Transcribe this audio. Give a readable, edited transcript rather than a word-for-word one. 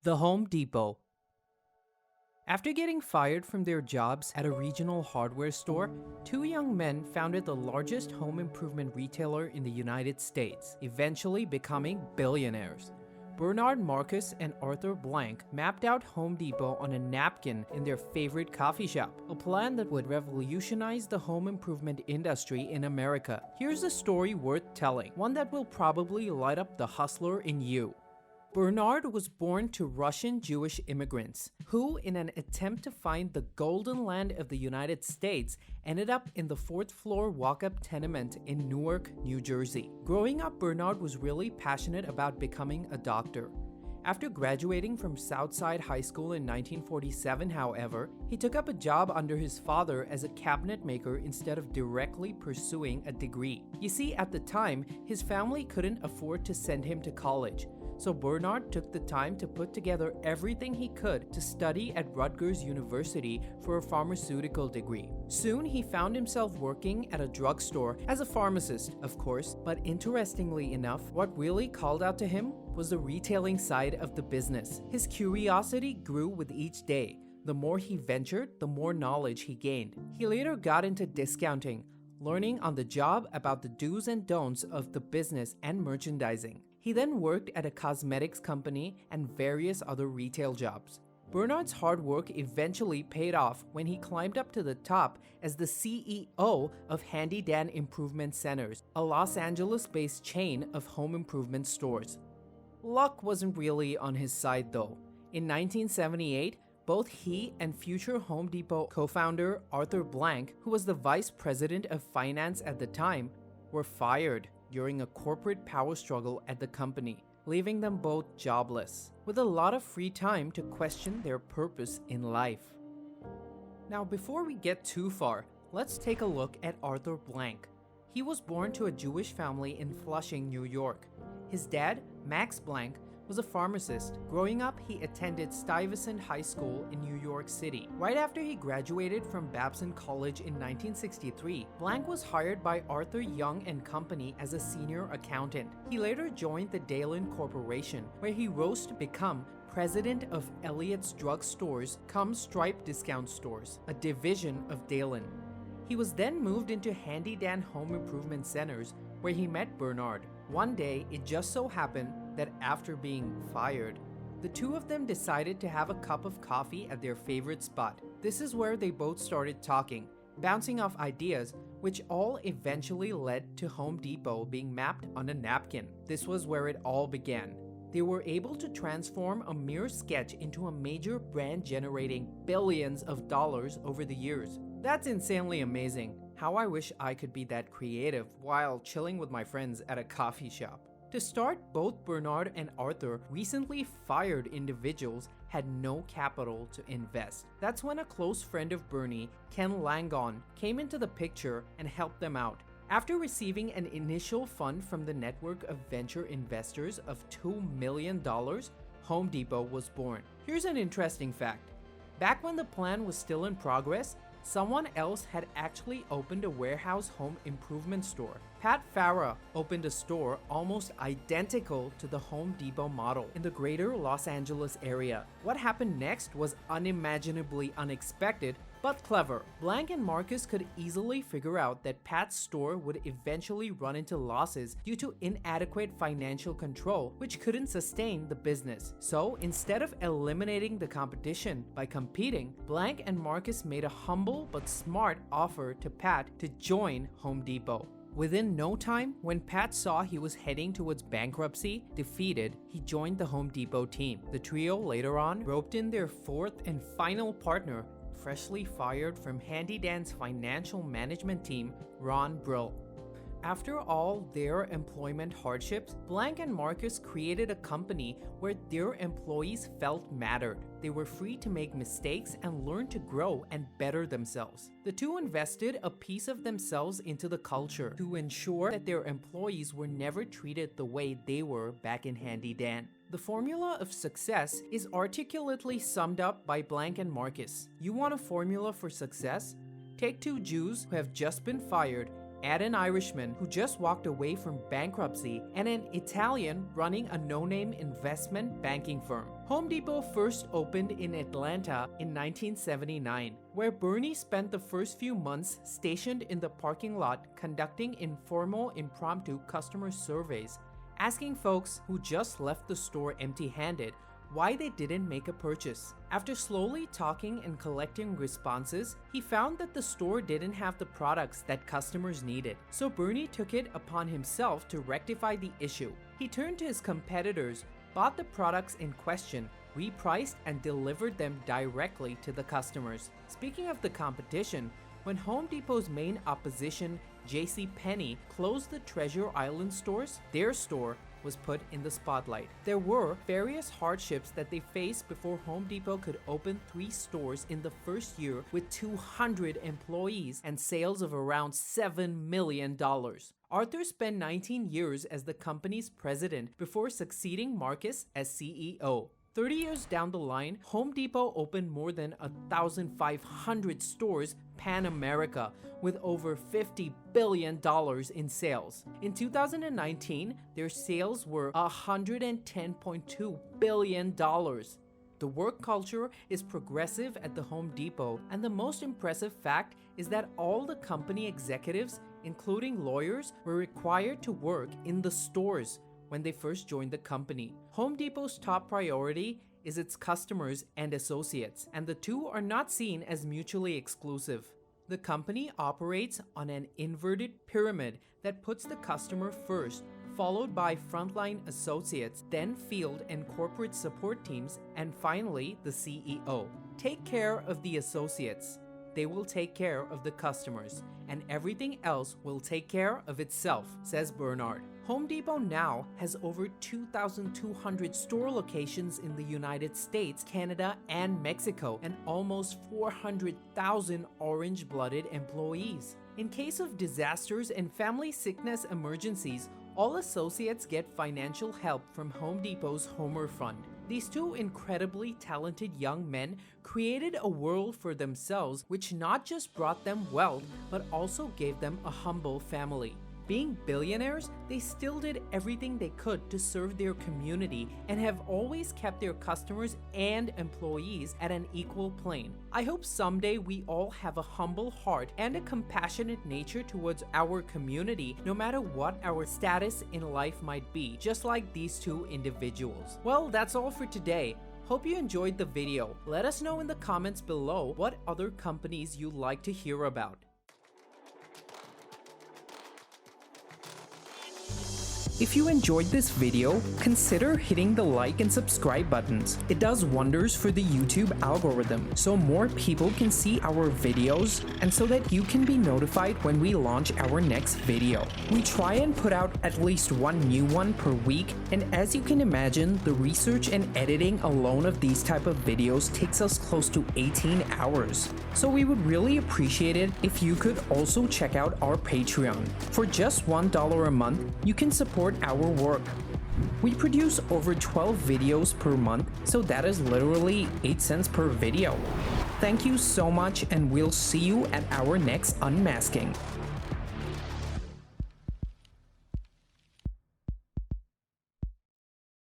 The Home Depot. After getting fired from their jobs at a regional hardware store, two young men founded the largest home improvement retailer in the United States, eventually becoming billionaires. Bernard Marcus and Arthur Blank mapped out Home Depot on a napkin in their favorite coffee shop, a plan that would revolutionize the home improvement industry in America. Here's a story worth telling, one that will probably light up the hustler in you. Bernard was born to Russian Jewish immigrants who, in an attempt to find the golden land of the United States, ended up in the fourth-floor walk-up tenement in Newark, New Jersey. Growing up, Bernard was really passionate about becoming a doctor. After graduating from Southside High School in 1947, however, he took up a job under his father as a cabinet maker instead of directly pursuing a degree. You see, at the time, his family couldn't afford to send him to college. So Bernard took the time to put together everything he could to study at Rutgers University for a pharmaceutical degree. Soon he found himself working at a drugstore as a pharmacist, of course, but interestingly enough, what really called out to him was the retailing side of the business. His curiosity grew with each day. The more he ventured, the more knowledge he gained. He later got into discounting, learning on the job about the do's and don'ts of the business and merchandising. He then worked at a cosmetics company and various other retail jobs. Bernard's hard work eventually paid off when he climbed up to the top as the CEO of Handy Dan Improvement Centers, a Los Angeles-based chain of home improvement stores. Luck wasn't really on his side though. In 1978, both he and future Home Depot co-founder Arthur Blank, who was the vice president of finance at the time, were fired during a corporate power struggle at the company, leaving them both jobless, with a lot of free time to question their purpose in life. Now, before we get too far, let's take a look at Arthur Blank. He was born to a Jewish family in Flushing, New York. His dad, Max Blank, was a pharmacist. Growing up, he attended Stuyvesant High School in New York City. Right after he graduated from Babson College in 1963, Blank was hired by Arthur Young and Company as a senior accountant. He later joined the Dalen Corporation, where he rose to become president of Elliott's Drug Stores, cum Stripe Discount Stores, a division of Dalen. He was then moved into Handy Dan Home Improvement Centers, where he met Bernard. One day, it just so happened that after being fired, the two of them decided to have a cup of coffee at their favorite spot. This is where they both started talking, bouncing off ideas, which all eventually led to Home Depot being mapped on a napkin. This was where it all began. They were able to transform a mere sketch into a major brand generating billions of dollars over the years. That's insanely amazing. How I wish I could be that creative while chilling with my friends at a coffee shop. To start, both Bernard and Arthur, recently fired individuals, had no capital to invest. That's when a close friend of Bernie, Ken Langon, came into the picture and helped them out. After receiving an initial fund from the network of venture investors of $2 million, Home Depot was born. Here's an interesting fact. Back when the plan was still in progress, someone else had actually opened a warehouse home improvement store. Pat Farah opened a store almost identical to the Home Depot model in the greater Los Angeles area. What happened next was unimaginably unexpected, but clever. Blank and Marcus could easily figure out that Pat's store would eventually run into losses due to inadequate financial control, which couldn't sustain the business. So instead of eliminating the competition by competing, Blank and Marcus made a humble but smart offer to Pat to join Home Depot. Within no time, when Pat saw he was heading towards bankruptcy, defeated, he joined the Home Depot team. The trio later on roped in their fourth and final partner, freshly fired from Handy Dan's financial management team, Ron Brill. After all their employment hardships, Blank and Marcus created a company where their employees felt mattered. They were free to make mistakes and learn to grow and better themselves. The two invested a piece of themselves into the culture to ensure that their employees were never treated the way they were back in Handy Dan. The formula of success is articulately summed up by Blank and Marcus. You want a formula for success? Take two Jews who have just been fired, add an Irishman who just walked away from bankruptcy, and an Italian running a no-name investment banking firm. Home Depot first opened in Atlanta in 1979, where Bernie spent the first few months stationed in the parking lot conducting informal, impromptu customer surveys, asking folks who just left the store empty-handed why they didn't make a purchase. After slowly talking and collecting responses, he found that the store didn't have the products that customers needed. So Bernie took it upon himself to rectify the issue. He turned to his competitors, bought the products in question, repriced, and delivered them directly to the customers. Speaking of the competition, when Home Depot's main opposition, JCPenney, closed the Treasure Island stores, their store was put in the spotlight. There were various hardships that they faced before Home Depot could open 3 stores in the first year with 200 employees and sales of around $7 million. Arthur spent 19 years as the company's president before succeeding Marcus as CEO. 30 years down the line, Home Depot opened more than 1,500 stores pan-America with over $50 billion in sales. In 2019, their sales were $110.2 billion. The work culture is progressive at the Home Depot, and the most impressive fact is that all the company executives, including lawyers, were required to work in the stores when they first joined the company. Home Depot's top priority is its customers and associates, and the two are not seen as mutually exclusive. The company operates on an inverted pyramid that puts the customer first, followed by frontline associates, then field and corporate support teams, and finally the CEO. Take care of the associates. They will take care of the customers, and everything else will take care of itself, says Bernard. Home Depot now has over 2,200 store locations in the United States, Canada, and Mexico, and almost 400,000 orange-blooded employees. In case of disasters and family sickness emergencies, all associates get financial help from Home Depot's Homer Fund. These two incredibly talented young men created a world for themselves which not just brought them wealth, but also gave them a humble family. Being billionaires, they still did everything they could to serve their community and have always kept their customers and employees at an equal plane. I hope someday we all have a humble heart and a compassionate nature towards our community, no matter what our status in life might be, just like these two individuals. Well, that's all for today. Hope you enjoyed the video. Let us know in the comments below what other companies you'd like to hear about. If you enjoyed this video, consider hitting the like and subscribe buttons. It does wonders for the YouTube algorithm, so more people can see our videos and so that you can be notified when we launch our next video. We try and put out at least one new one per week, and as you can imagine, the research and editing alone of these type of videos takes us close to 18 hours. So we would really appreciate it if you could also check out our Patreon. For just $1 a month, you can support our work. We produce over 12 videos per month, so that is literally 8 cents per video. Thank you so much, and we'll see you at our next unmasking.